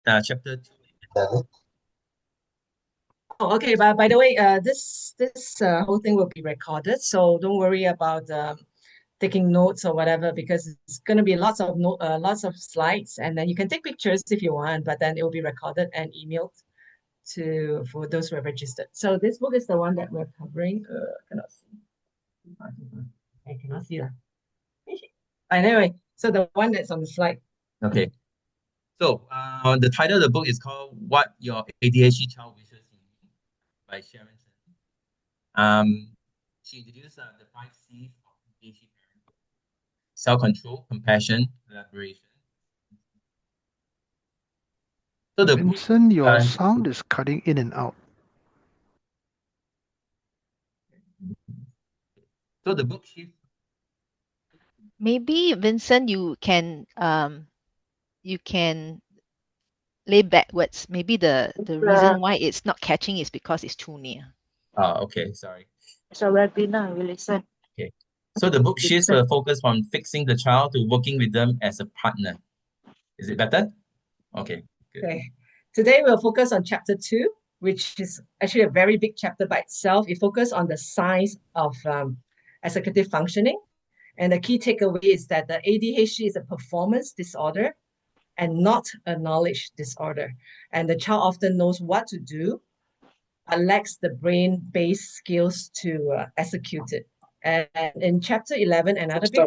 chapter 2. Oh, okay. But by the way, this whole thing will be recorded, so don't worry about taking notes or whatever because it's going to be lots of slides, and then you can take pictures if you want, but then it will be recorded and emailed to for those who are registered. So this book is the one that we're covering. Cannot see. I cannot see that. Anyway, so the one that's on the slide. Okay. So, the title of the book is called "What Your ADHD Child Wishes You Knew" by Sharon. She introduced the 5 C's of ADHD parenting: self-control, compassion, collaboration. So the book, Vincent, your uh, sound is cutting in and out. so the book shifts. Maybe Vincent, you can lay backwards. Maybe the reason why it's not catching is because it's too near. Okay, sorry. So webinar, we listen. Okay. So the book shifts Listen. the focus from fixing the child to working with them as a partner. Is it better? Okay, good. Okay. Today we'll focus on chapter 2, which is actually a very big chapter by itself. It focuses on the science of executive functioning. And the key takeaway is that the ADHD is a performance disorder and not a knowledge disorder. And the child often knows what to do, but lacks the brain-based skills to execute it. And in chapter 11, another big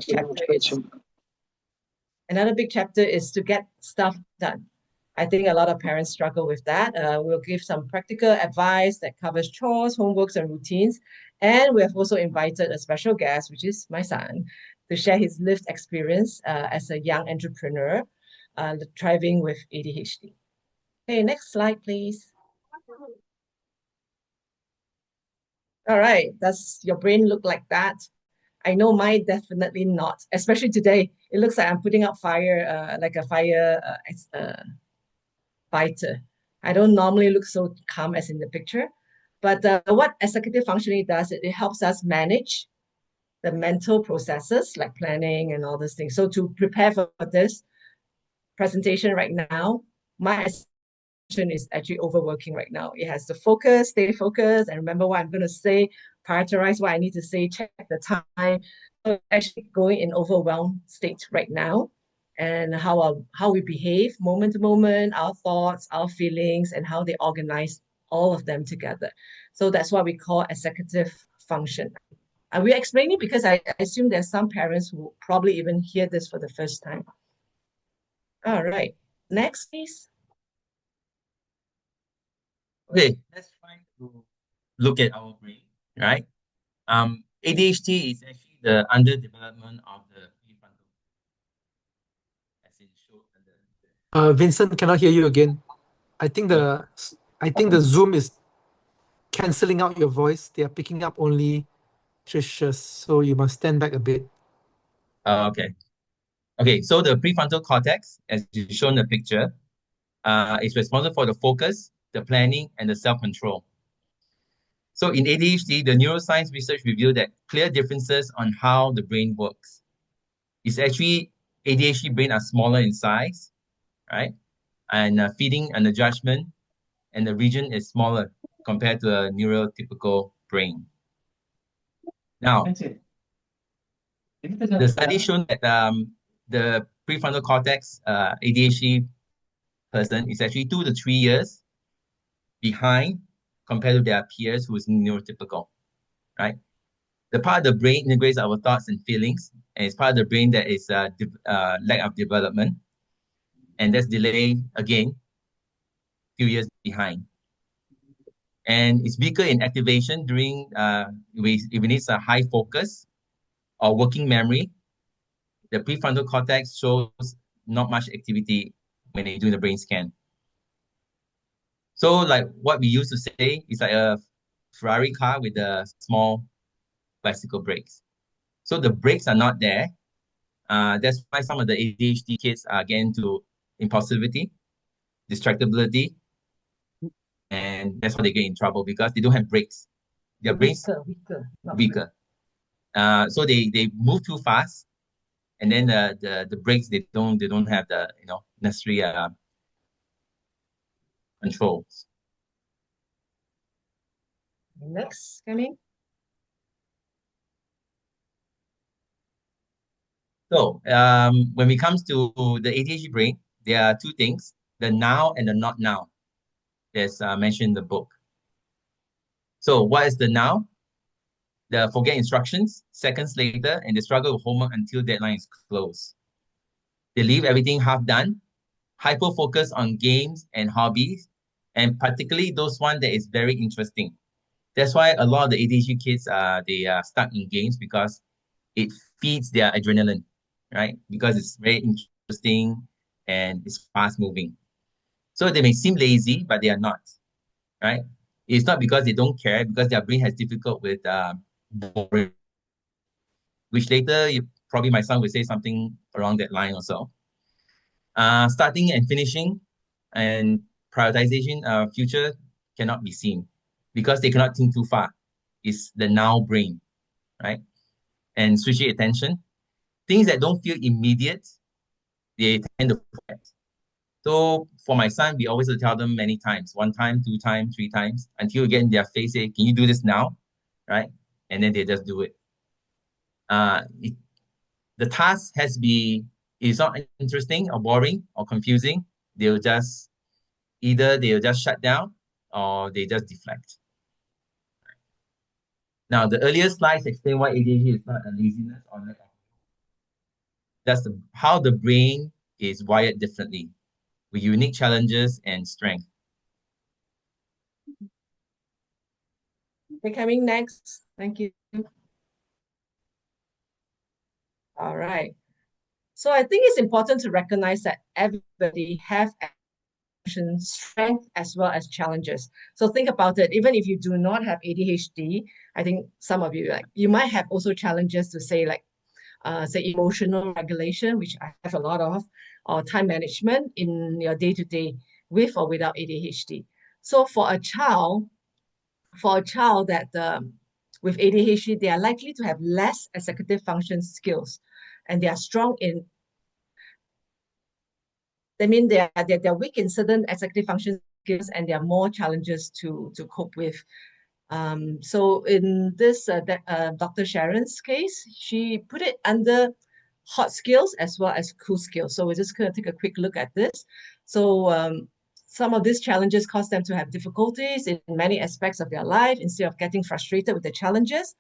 chapter is to get stuff done. I think a lot of parents struggle with that. We'll give some practical advice that covers chores, homeworks, and routines. And we have also invited a special guest, which is my son, to share his lived experience as a young entrepreneur thriving with ADHD. Okay, next slide, please. All right, does your brain look like that? I know mine definitely not, especially today. It looks like I'm putting out fire, like a fire fighter. I don't normally look so calm as in the picture, but what executive functioning does, it helps us manage the mental processes like planning and all those things. So to prepare for this presentation right now, my is actually overworking right now. It has to focus, stay focused, and remember what I'm going to say, prioritize what I need to say, check the time. So actually going in overwhelmed state right now, and how we behave moment to moment, our thoughts, our feelings, and how they organize all of them together. So that's what we call executive function. And we're explaining because I assume there's some parents who probably even hear this for the first time. All right, next please. Okay, let's try to look at our brain, right? ADHD is actually the underdevelopment of the prefrontal, as it showed Vincent, cannot hear you again. I think the Zoom is canceling out your voice. They are picking up only Trisha's, so you must stand back a bit. Okay. Okay, so the prefrontal cortex, as you shown in the picture, is responsible for the focus, the planning, and the self-control. So in ADHD, the neuroscience research revealed that clear differences on how the brain works. It's actually ADHD brain are smaller in size, right? And feeding and the judgment, and the region is smaller compared to a neurotypical brain. Now, the study shown that the prefrontal cortex ADHD person is actually 2 to 3 years behind compared to their peers who is neurotypical, right? The part of the brain integrates our thoughts and feelings, and it's part of the brain that is lack of development, and that's delayed again, few years behind. And it's weaker in activation during if it needs a high focus or working memory. The prefrontal cortex shows not much activity when they do the brain scan. So like what we used to say is like a Ferrari car with a small bicycle brakes. So the brakes are not there. That's why some of the ADHD kids are getting to impulsivity, distractibility, and that's why they get in trouble because they don't have brakes. Their brains weaker. So they move too fast, and then the brakes they don't have the necessary controls. Next, coming. So when it comes to the ADHD brain, there are two things, the now and the not now, as mentioned in the book. So what is the now? They forget instructions seconds later, and they struggle with homework until deadline is closed. They leave everything half done, hyper focus on games and hobbies, and particularly those one that is very interesting. That's why a lot of the ADHD kids they are stuck in games because it feeds their adrenaline, right? Because it's very interesting and it's fast moving. So they may seem lazy, but they are not, right? It's not because they don't care, because their brain has difficult with boring, which later you probably my son would say something along that line also. Starting and finishing and prioritization future cannot be seen because they cannot think too far. It's the now brain, right? And switching attention. Things that don't feel immediate, they tend to forget. So for my son, we always tell them many times, one time, two times, three times, until you get in their face, say, can you do this now? Right? And then they just do it. The task has to be, it's not interesting or boring or confusing. They'll just, either they'll just shut down or they just deflect. Now, the earlier slides explain why ADHD is not a laziness or lack of. That's how the brain is wired differently with unique challenges and strength. Okay, coming next. Thank you. All right. So I think it's important to recognize that everybody have strength as well as challenges. So think about it. Even if you do not have ADHD, I think some of you you might have also challenges to say say emotional regulation, which I have a lot of, or time management in your day-to-day with or without ADHD. So for a child that with ADHD, they are likely to have less executive function skills, and they are strong in. They mean they're weak in certain executive function skills, and there are more challenges to cope with. So in this Dr. Sharon's case, she put it under hot skills as well as cool skills. So we're just going to take a quick look at this. So some of these challenges cause them to have difficulties in many aspects of their life. Instead of getting frustrated with the challenges,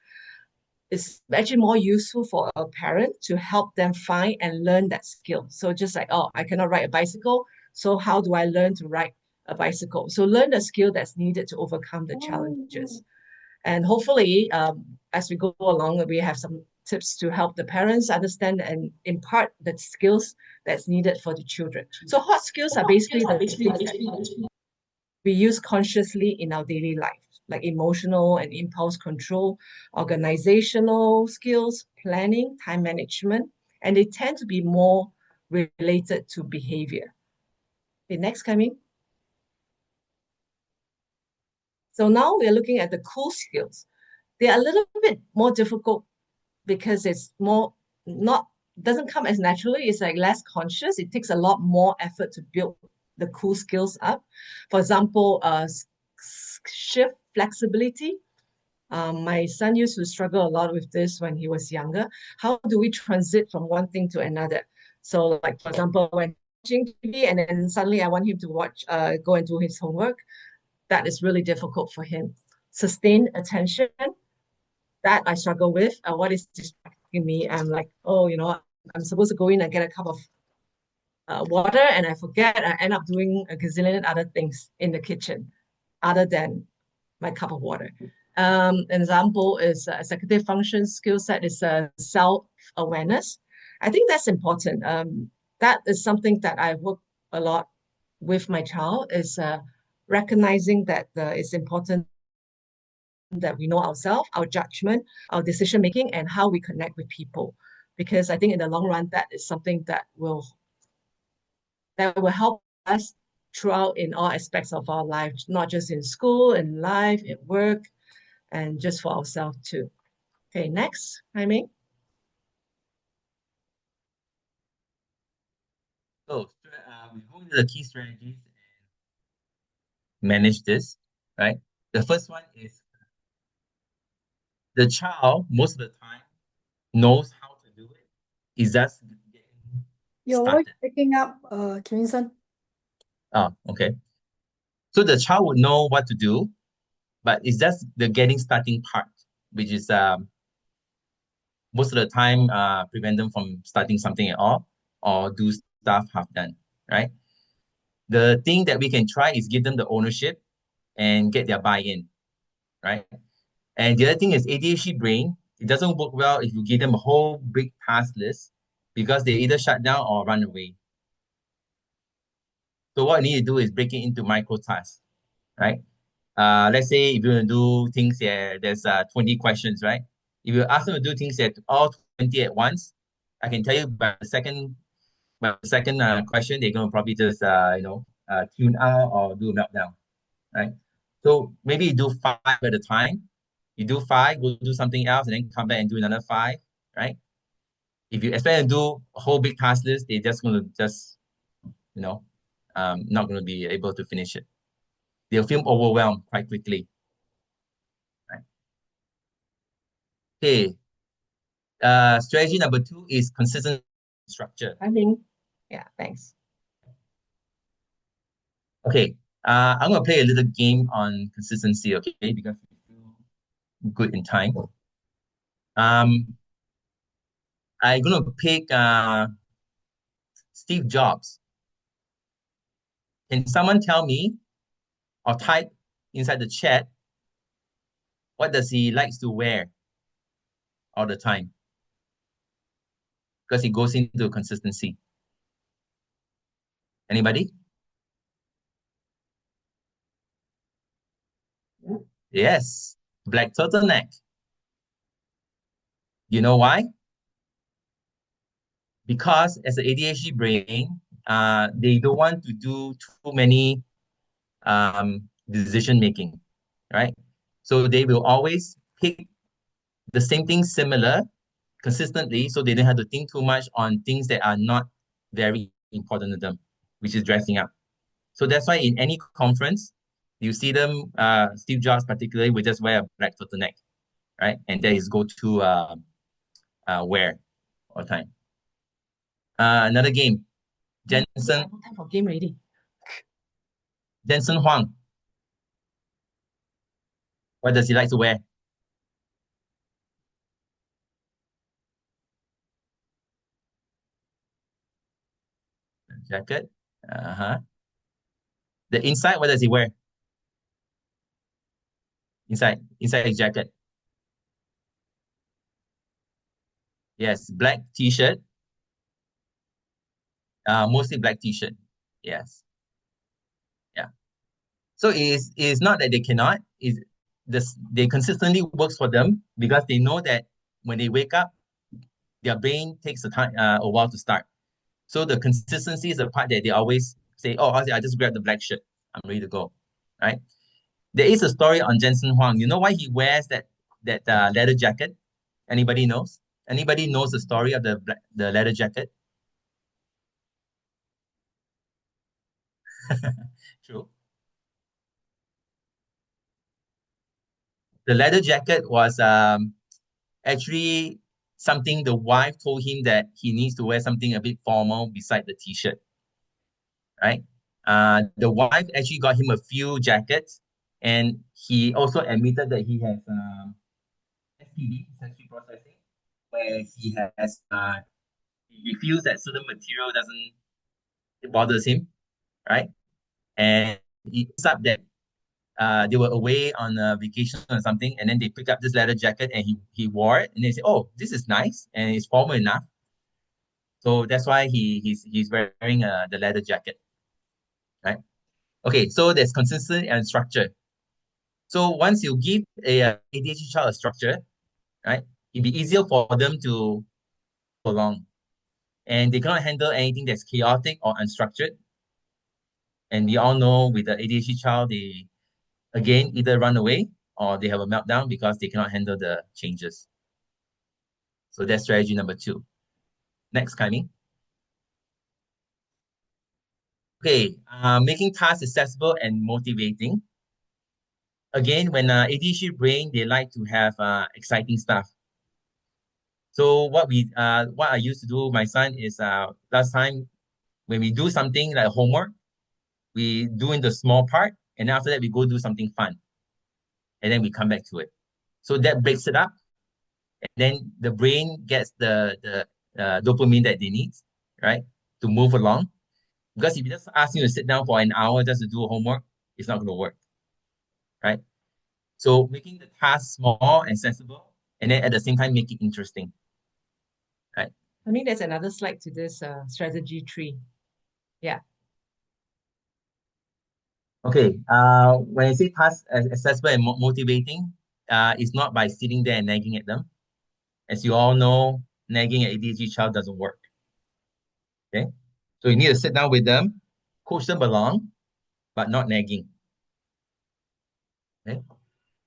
it's actually more useful for a parent to help them find and learn that skill. So just like, oh, I cannot ride a bicycle. So how do I learn to ride a bicycle? So learn the skill that's needed to overcome the challenges. And hopefully, as we go along, we have some tips to help the parents understand and impart the skills that's needed for the children. So hot skills are basically the skills that we use consciously in our daily life, like emotional and impulse control, organizational skills, planning, time management, and they tend to be more related to behavior. Okay, next, coming. So now we're looking at the cool skills. They're a little bit more difficult because it's more not doesn't come as naturally. It's like less conscious. It takes a lot more effort to build the cool skills up. For example, shift flexibility. My son used to struggle a lot with this when he was younger. How do we transit from one thing to another? So, like for example, when watching TV and then suddenly I want him to go and do his homework, that is really difficult for him. Sustained attention, that I struggle with. What is distracting me? I'm like, oh, I'm supposed to go in and get a cup of water, and I forget. I end up doing a gazillion other things in the kitchen other than my cup of water. An example is executive function skill set is self-awareness. I think that's important. That is something that I work a lot with my child is recognizing that it's important that we know ourselves, our judgment, our decision making, and how we connect with people. Because I think in the long run, that is something that will help us throughout in all aspects of our lives, not just in school, in life, at work, and just for ourselves too. Okay, next, Jaime. So we go into the key strategies. manage this, right? The first one is the child, most of the time, knows how to do it. It's just getting Your voice started. picking up, Kim. Oh, okay. So the child would know what to do, but it's just the getting starting part, which is most of the time prevent them from starting something at all or do stuff half done, right? The thing that we can try is give them the ownership and get their buy-in, right? And the other thing is ADHD brain, it doesn't work well if you give them a whole big task list because they either shut down or run away. So what you need to do is break it into micro tasks, right? Let's say if you want to do things here, there's 20 questions, right? If you ask them to do things at all 20 at once, I can tell you by the second question, they're going to probably just, tune out or do a meltdown, right? So maybe you do 5 at a time. You do 5, go do something else, and then come back and do another 5, right? If you expect to do a whole big task list, they're just going to not going to be able to finish it. They'll feel overwhelmed quite quickly. Right? Okay. Strategy number 2 is consistent structure. Yeah, thanks. Okay. I'm going to play a little game on consistency, okay? Because we feel good in time. I'm going to pick Steve Jobs. Can someone tell me or type inside the chat, what does he likes to wear all the time? Because it goes into consistency. Anybody? Yes, black turtleneck. You know why? Because as an ADHD brain, they don't want to do too many decision making, right? So they will always pick the same thing similar consistently, so they don't have to think too much on things that are not very important to them, which is dressing up. So that's why in any conference, you see them, Steve Jobs particularly, will just wear a black turtleneck, right? And that is go to wear all the time. Another game, Jensen Time for game ready. Jensen Huang. What does he like to wear? Jacket. Uh-huh. The inside, what does he wear? Inside his jacket. Yes, black t-shirt. Mostly black t-shirt. Yes. Yeah. So it's not that they cannot. They consistently works for them because they know that when they wake up, their brain takes a while to start. So the consistency is the part that they always say, "Oh, I just grab the black shirt. I'm ready to go." Right? There is a story on Jensen Huang. You know why he wears that leather jacket? Anybody knows? Anybody knows the story of the leather jacket? True. The leather jacket was actually something the wife told him that he needs to wear something a bit formal beside the t-shirt, right? The wife actually got him a few jackets, and he also admitted that he has SPD, sensory processing, where he feels that certain material it bothers him, right? And he ends up that they were away on a vacation or something, and then they picked up this leather jacket and he wore it, and they said, "Oh, this is nice and it's formal enough." So that's why he's wearing the leather jacket, right? Okay, so there's consistency and structure. So once you give a ADHD child a structure, right, it'd be easier for them to follow along, and they cannot handle anything that's chaotic or unstructured. And we all know with the ADHD child, they again either run away or they have a meltdown because they cannot handle the changes. So that's strategy number 2. Next, Kaimi. Okay, making tasks accessible and motivating. Again, when ADHD brain, they like to have exciting stuff. So what I used to do with my son is last time when we do something like homework, we do in the small part, and after that we go do something fun, and then we come back to it. So that breaks it up, and then the brain gets the dopamine that they need, right, to move along. Because if you just ask you to sit down for an hour just to do homework, it's not going to work, right? So making the task small and sensible, and then at the same time make it interesting, right? I mean, there's another slide to this strategy tree. Yeah. Okay. When I say task accessible and motivating, it's not by sitting there and nagging at them. As you all know, nagging an ADHD child doesn't work. Okay. So you need to sit down with them, coach them along, but not nagging. Okay.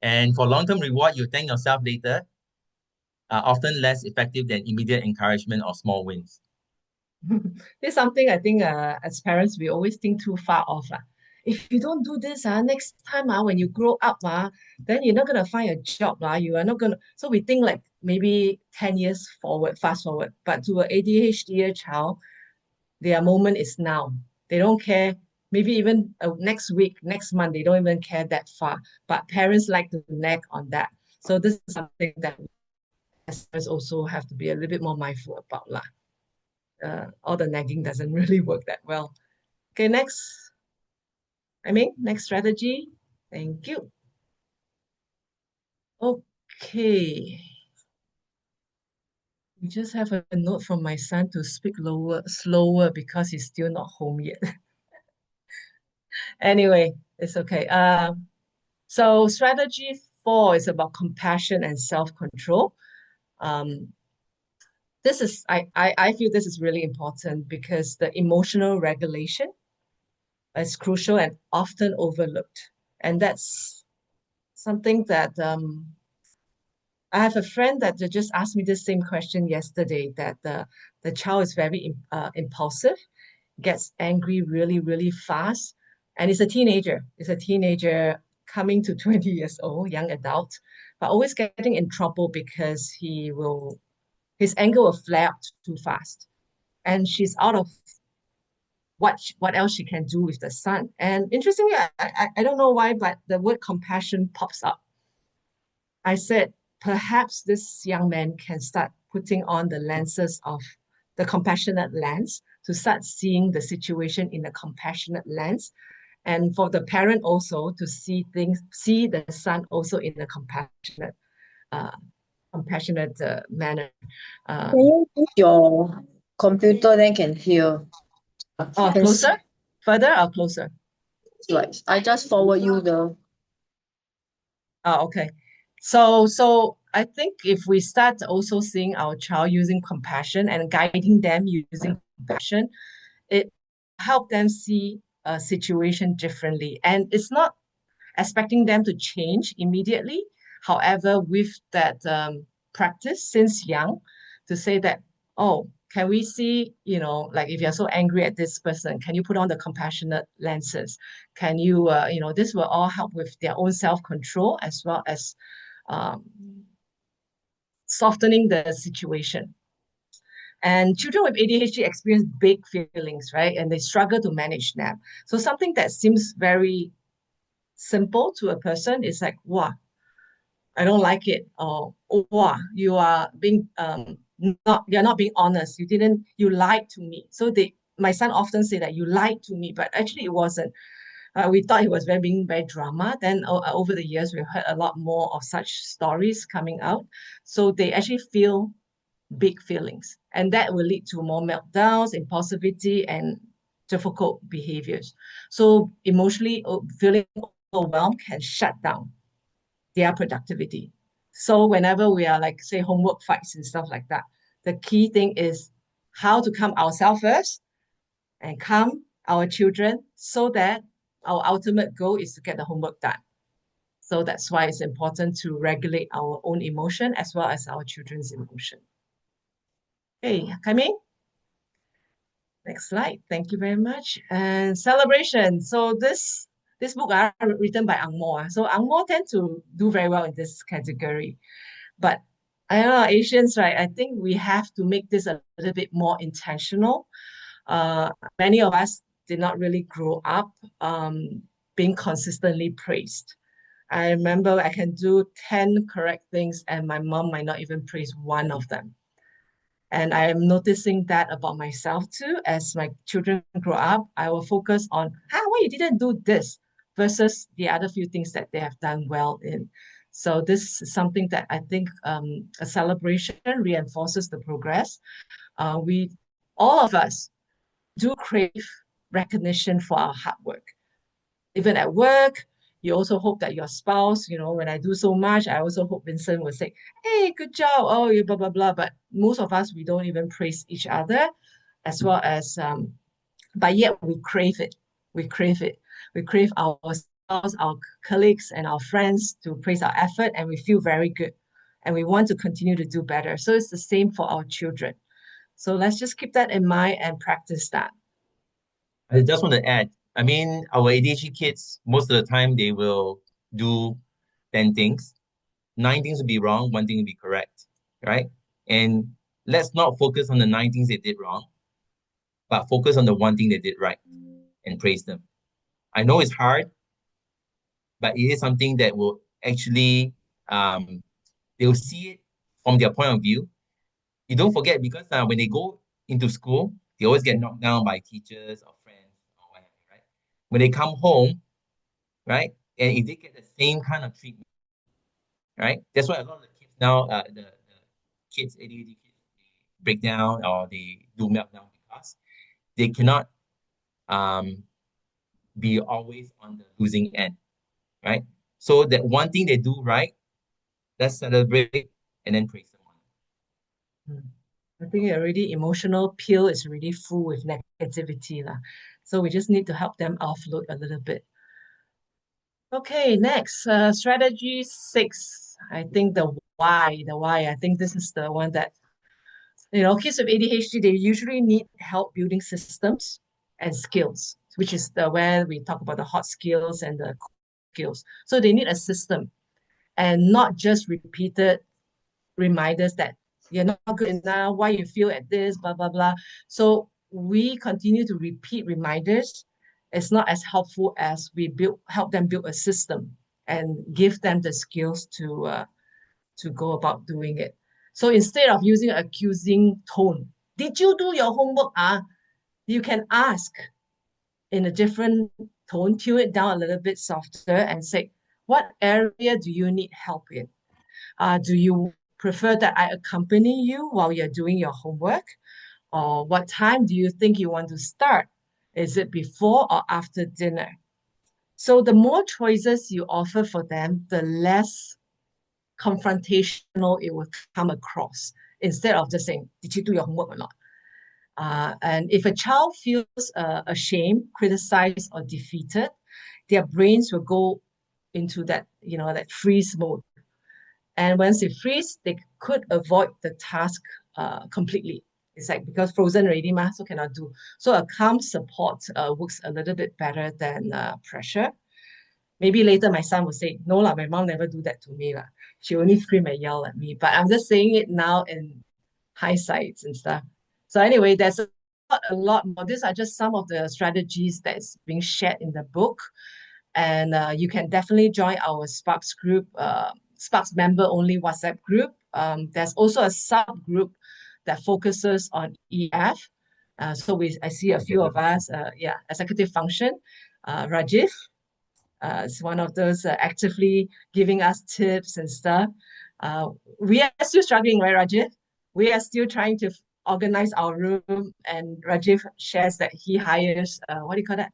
And for long-term reward, you thank yourself later, often less effective than immediate encouragement or small wins. This is something I think as parents, we always think too far off. If you don't do this, next time when you grow up, then you're not going to find a job. You are not going to. So we think like maybe 10 years forward, fast forward. But to an ADHD child, their moment is now. They don't care. Maybe even next week, next month, they don't even care that far. But parents like to nag on that. So this is something that as parents also have to be a little bit more mindful about. All the nagging doesn't really work that well. Okay, next. Next strategy. Thank you. Okay. We just have a note from my son to speak slower because he's still not home yet. Anyway, it's okay. So strategy 4 is about compassion and self-control. This is I feel this is really important because the emotional regulation is crucial and often overlooked. And that's something that I have a friend that just asked me the same question yesterday, that the child is very impulsive, gets angry really, really fast, and is a teenager. Is a teenager coming to 20 years old, young adult, but always getting in trouble because his anger will flare up too fast. And she's out of what else she can do with the son. And interestingly, I don't know why, but the word compassion pops up. I said, perhaps this young man can start putting on the lenses of the compassionate lens to start seeing the situation in a compassionate lens. And for the parent also to see the son also in a uh, compassionate manner. Can you use your computer then can hear? Oh, closer? Further or closer? Slides. I just forward you the. Oh, okay. So I think if we start also seeing our child using compassion and guiding them using compassion, it help them see a situation differently. And it's not expecting them to change immediately. However, with that practice since young, to say that, oh, can we see, like if you're so angry at this person, can you put on the compassionate lenses? Can you, this will all help with their own self-control as well as um, softening the situation. And children with ADHD experience big feelings, right? And they struggle to manage them. So something that seems very simple to a person is like, wow, I don't like it. Or, oh, wow, you are being you're not being honest. You lied to me. So my son often say that you lied to me, but actually it wasn't. We thought he was being very drama. Then over the years, we've heard a lot more of such stories coming out. So they actually feel big feelings, and that will lead to more meltdowns, impulsivity, and difficult behaviors. So emotionally feeling overwhelmed can shut down their productivity. So whenever we are like, say, homework fights and stuff like that, the key thing is how to calm ourselves first and calm our children so that our ultimate goal is to get the homework done. So that's why it's important to regulate our own emotion as well as our children's emotion. Okay, Kaiming? Next slide. Thank you very much. And celebration. So this book are written by Ang Mo. So Ang Mo tend to do very well in this category. But I don't know, Asians, right? I think we have to make this a little bit more intentional. Many of us did not really grow up being consistently praised. I remember I can do 10 correct things and my mom might not even praise one of them. And I am noticing that about myself too. As my children grow up, I will focus on, why you didn't do this versus the other few things that they have done well in. So this is something that I think a celebration reinforces the progress. All of us do crave recognition for our hard work. Even at work, you also hope that your spouse, when I do so much, I also hope Vincent will say, hey, good job. Oh, you blah, blah, blah. But most of us, we don't even praise each other as well as, but yet we crave it. We crave it. We crave our spouse, our colleagues, and our friends to praise our effort, and we feel very good. And we want to continue to do better. So it's the same for our children. So let's just keep that in mind and practice that. I just want to add, I mean, our ADHD kids, most of the time, they will do 10 things. 9 things will be wrong, 1 thing will be correct, right? And let's not focus on the 9 things they did wrong, but focus on the 1 thing they did right and praise them. I know it's hard, but it is something that will actually, they'll see it from their point of view. You don't forget, because when they go into school, they always get knocked down by teachers or friends or whatever, right? When they come home, right? And if they get the same kind of treatment, right? That's why a lot of the kids now, the kids, ADHD kids, they break down or they do meltdown because they cannot be always on the losing end, right? So that 1 thing they do right, let's celebrate and then praise them on it. I think already emotional pill is already full with negativity. So we just need to help them offload a little bit. Okay, next, strategy 6. I think the why, I think this is the one that, kids with ADHD, they usually need help building systems and skills, which is where we talk about the hot skills and the skills. So they need a system and not just repeated reminders that you're not good enough, why you feel at this, blah, blah, blah. So we continue to repeat reminders. It's not as helpful as we help them build a system and give them the skills to go about doing it. So instead of using an accusing tone, did you do your homework? You can ask in a different tone, tune it down a little bit softer and say, what area do you need help in? Do you prefer that I accompany you while you're doing your homework? Or what time do you think you want to start? Is it before or after dinner? So the more choices you offer for them, the less confrontational it will come across, instead of just saying, did you do your homework or not? And if a child feels ashamed, criticized, or defeated, their brains will go into that, that freeze mode. And once they freeze, they could avoid the task completely. It's like because frozen already, so cannot do. So a calm support works a little bit better than pressure. Maybe later my son will say, no, my mom never do that to me. She only scream and yell at me. But I'm just saying it now in hindsight and stuff. So anyway, there's a lot more. These are just some of the strategies that's being shared in the book. And you can definitely join our Sparks group, Sparks member only WhatsApp group. There's also a subgroup that focuses on EF. So I see a few of us, executive function. Rajiv is one of those actively giving us tips and stuff. We are still struggling, right, Rajiv? We are still trying to organize our room, and Rajiv shares that he hires, what do you call that?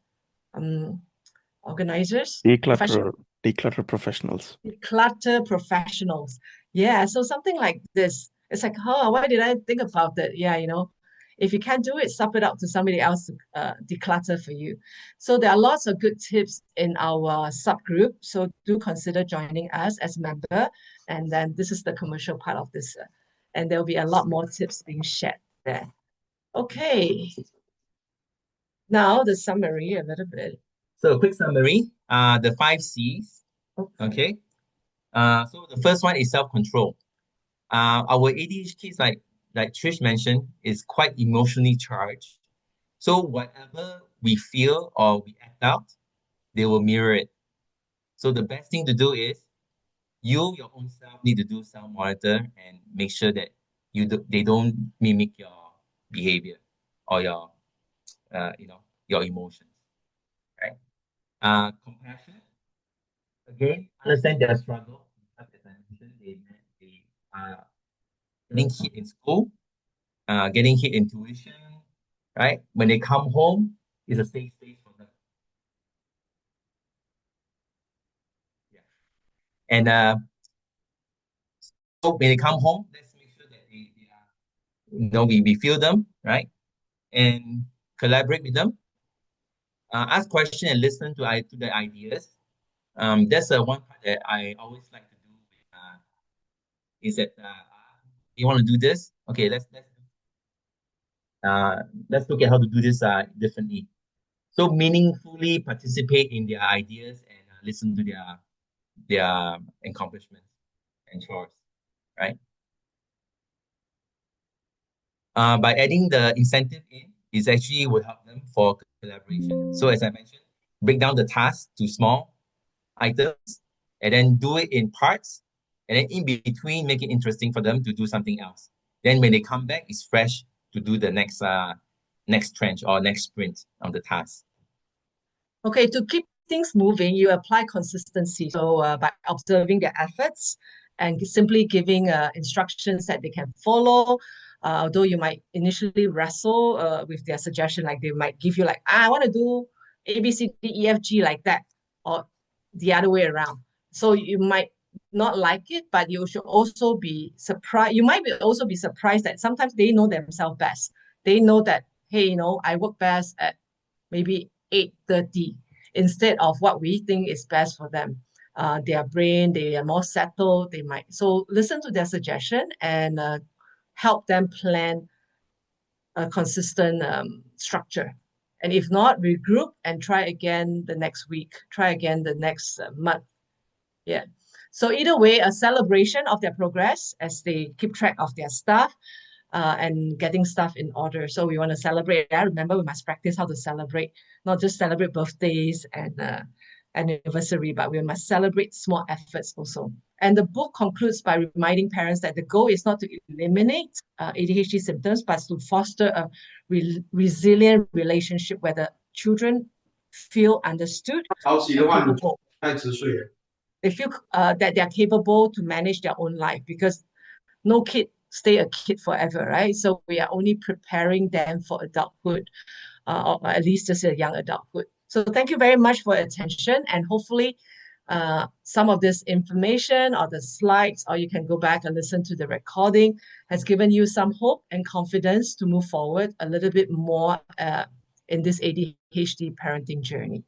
Organizers? Declutter professionals. Declutter professionals. Yeah, so something like this. It's like, why did I think about that? Yeah, if you can't do it, sub it out to somebody else to declutter for you. So there are lots of good tips in our subgroup. So do consider joining us as a member. And then this is the commercial part of this. And there'll be a lot more tips being shared there. Okay. Now the summary a little bit. So a quick summary, the 5 C's, Okay. okay? So the first one is self-control. Our ADHD kids, like Trish mentioned, is quite emotionally charged. So whatever we feel or we act out, they will mirror it. So the best thing to do is your own self need to do self-monitor and make sure that they don't mimic your behavior or your emotions, right? Compassion, again, understand their struggle. As I mentioned, they are getting hit in school, getting hit in tuition, right? When they come home, it's a safe space for them. Yeah. And so when they come home, let's make sure that they are, we feel them, right? And collaborate with them. Ask questions and listen to the ideas. That's one part that I always like to do. Is that you want to do this? Okay, let's look at how to do this differently. So meaningfully participate in their ideas and listen to their accomplishments and chores, right? By adding the incentive in, is actually will help them for collaboration. So as I mentioned, break down the task to small items and then do it in parts, and then in between make it interesting for them to do something else. Then when they come back, it's fresh to do the next trench or next sprint on the task. Okay, to keep things moving, you apply consistency. So by observing their efforts and simply giving instructions that they can follow, although you might initially wrestle with their suggestion, like they might give you like, I want to do A, B, C, D, E, F, G like that, or the other way around. So you might not like it, but you should also be surprised. You might also be surprised that sometimes they know themselves best. They know that, hey, I work best at maybe 8:30 instead of what we think is best for them. Their brain, they are more settled. They might so listen to their suggestion and help them plan a consistent structure. And if not, regroup and try again the next week. Try again the next month. Yeah. So either way, a celebration of their progress as they keep track of their stuff and getting stuff in order. So we want to celebrate. I remember we must practice how to celebrate, not just celebrate birthdays and anniversary, but we must celebrate small efforts also. And the book concludes by reminding parents that the goal is not to eliminate ADHD symptoms, but to foster a resilient relationship where the children feel understood and capable. They feel that they're capable to manage their own life because no kid stay a kid forever, right? So we are only preparing them for adulthood, or at least just a young adulthood. So thank you very much for your attention, and hopefully some of this information or the slides, or you can go back and listen to the recording, has given you some hope and confidence to move forward a little bit more in this ADHD parenting journey.